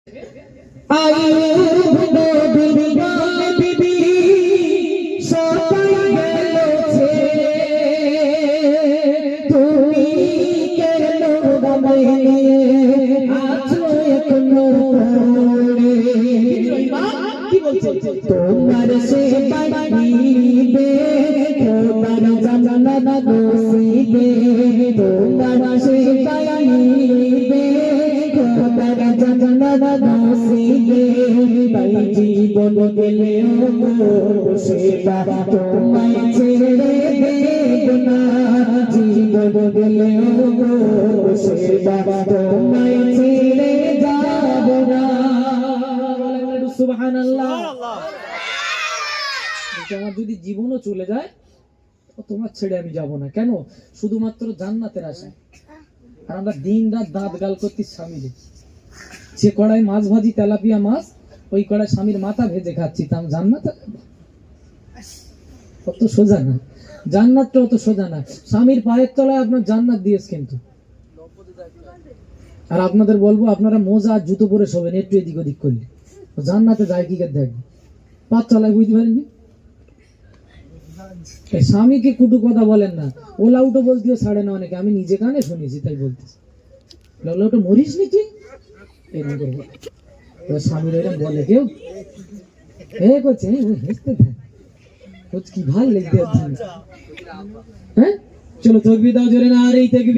তোমার সে বাড়িবে তোমার জান্নাত নসিবে তোমার সে বাড়িবে তোমার জান্নাত নসিবে তাই জীবন গেলেও সেবা তোমায় ছেড়ে দেব না জীবন গেলেও সেবা তোমায় ছেড়ে যাব না। সুবহানাল্লাহ। আমার যদি জীবনও চলে যায় তোমার ছেড়ে আমি যাব না। কেন? শুধুমাত্র জান্নাতের আশায়। আর আমরা দিন রাত দাঁত গাল করতে স্বামীরে, সে কড়াই মাছ ভাজি তেলাপিয়া মাছ, ওই কড়াই স্বামীর মাথা ভেজে খাচ্ছি, তাম জান্নাত অত সোজা না, জান্নাতটা অত সোজা না। স্বামীর পায়ের তলায় আপনার জান্নাত দিয়েছে কিন্তু। আর আপনাদের বলবো, আপনারা মোজা আর জুতো পরে শোবেন একটু এদিক ওদিক করলে, জান্নাতে যায় কি করে দেখবেন? পাঁচ তলায় বুঝতে পারেননি? স্বামীকে কুটু কথা বলেন না, ওলা উঠো বলতেও ছাড়ে না অনেকে, আমি নিজে কানে শুনেছি তাই বলতেছি। ওলা উঠো মরিস নি তুই, এরকম করবো স্বামীর এরকম বলে কেউ? হে করছে হেসতে থাক, কি ভাল লেগতে হচ্ছে। হ্যাঁ চলো তকবীর দাও জোরে না, আর এই তকবীর।